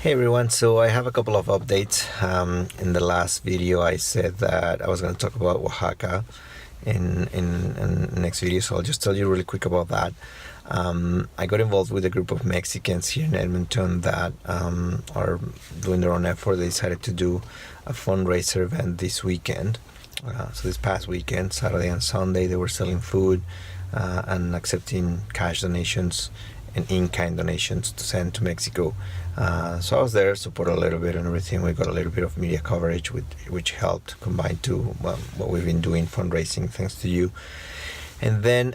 Hey everyone, so I have a couple of updates. In the last video I said that I was going to talk about Oaxaca in the next video, so I'll just tell you really quick about that. I got involved with a group of Mexicans here in Edmonton that are doing their own effort. They decided to do a fundraiser event this weekend. So this past weekend, Saturday and Sunday, they were selling food and accepting cash donations and in-kind donations to send to Mexico. So I was there, supported a little bit and everything. We got a little bit of media coverage, which helped combine to what we've been doing, fundraising, thanks to you. And then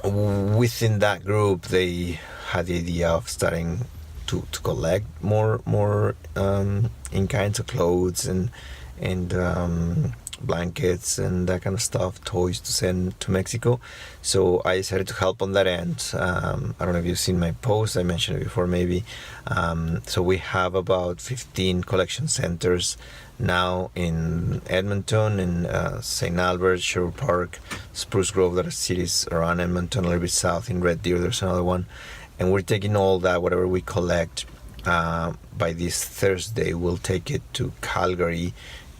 within that group, they had the idea of starting to collect more in-kinds of clothes and blankets and that kind of stuff, toys to send to Mexico. So I decided to help on that end. I don't know if you've seen my post, I mentioned it before maybe. So we have about 15 collection centers now in Edmonton, in St. Albert, Sherwood Park, Spruce Grove, that are cities around Edmonton, a little bit south in Red Deer, there's another one. And we're taking all that, whatever we collect, by this Thursday, we'll take it to Calgary,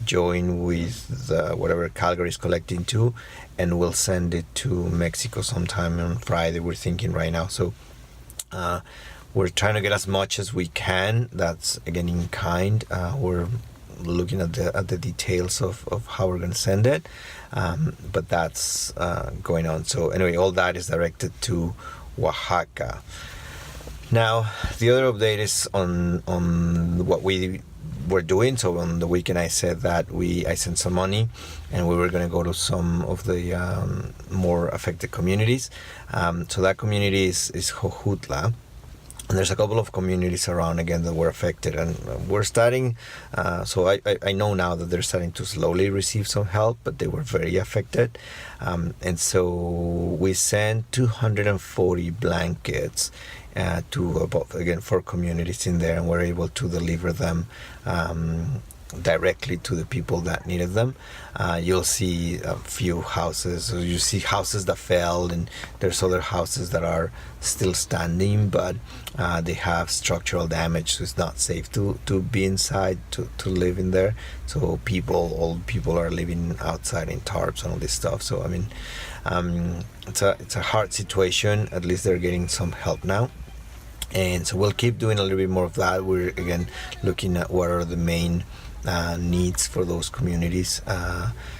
join with whatever Calgary is collecting to, and we'll send it to Mexico sometime on Friday, we're thinking right now. So we're trying to get as much as we can. That's again in kind. We're looking at the details of how we're going to send it, but that's going on. So anyway, all that is directed to Oaxaca. Now the other update is on what we were doing. So on the weekend I said that I sent some money and we were going to go to some of the more affected communities. So that community is Jojutla, and there's a couple of communities around again that were affected, and we're starting, so I know now that they're starting to slowly receive some help, but they were very affected. And so we sent 240 blankets to about, again, 4 communities in there, and we're able to deliver them directly to the people that needed them. You'll see a few houses, so you see houses that fell, and there's other houses that are still standing, but they have structural damage, so it's not safe to be inside, to live in there. So old people are living outside in tarps and all this stuff. So I mean, it's a hard situation. At least they're getting some help now. And so we'll keep doing a little bit more of that. We're again looking at what are the main needs for those communities.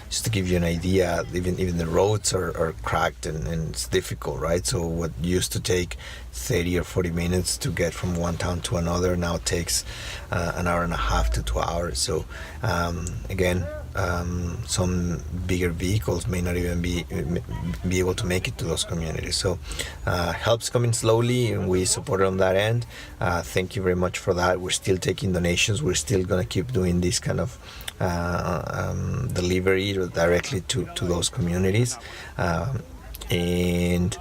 Just to give you an idea, even the roads are cracked and it's difficult, right? So what used to take 30 or 40 minutes to get from one town to another now takes an hour and a half to 2 hours. So again, some bigger vehicles may not even be able to make it to those communities. So help's coming slowly, and we support it on that end. Thank you very much for that. We're still taking donations. We're still going to keep doing this kind of delivery directly to those communities. And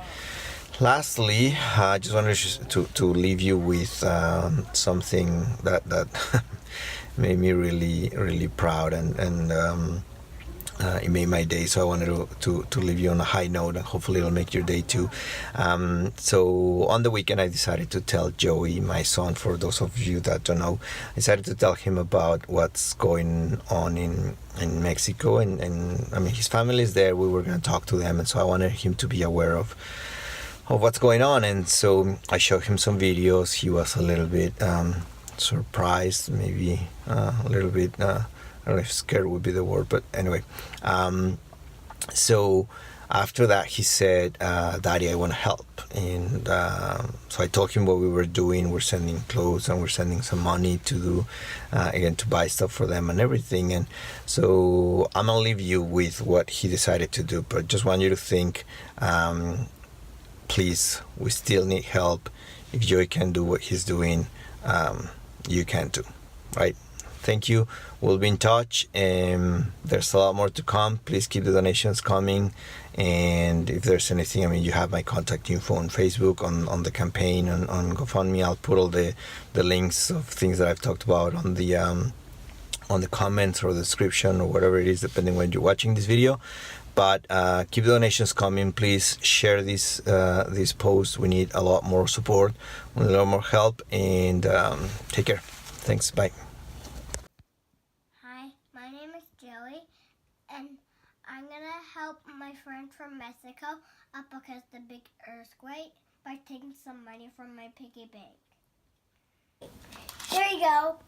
lastly, I just wanted to leave you with something that made me really, really proud, and it made my day. So I wanted to leave you on a high note, and hopefully it'll make your day too. So on the weekend, I decided to tell Joey, my son, for those of you that don't know, I decided to tell him about what's going on in Mexico, and I mean, his family is there. We were going to talk to them, and so I wanted him to be aware of what's going on. And so I showed him some videos. He was a little bit surprised, maybe a little bit, I don't know if scared would be the word, but anyway. So after that he said, Daddy, I want to help. And so I told him what we were doing. We're sending clothes and we're sending some money to do, again, to buy stuff for them and everything. And so I'm gonna leave you with what he decided to do, but just want you to think, please, we still need help. If Joey can do what he's doing, you can too, right? Thank you. We'll be in touch. There's a lot more to come. Please keep the donations coming. And if there's anything, I mean, you have my contact info on Facebook, on the campaign, on GoFundMe. I'll put all the links of things that I've talked about on the comments or the description or whatever it is, depending when you're watching this video. But keep the donations coming. Please share this post. We need a lot more support, we need a lot more help, and take care. Thanks. Bye. Hi, my name is Joey, and I'm gonna help my friend from Mexico up against the big earthquake by taking some money from my piggy bank. Here you go.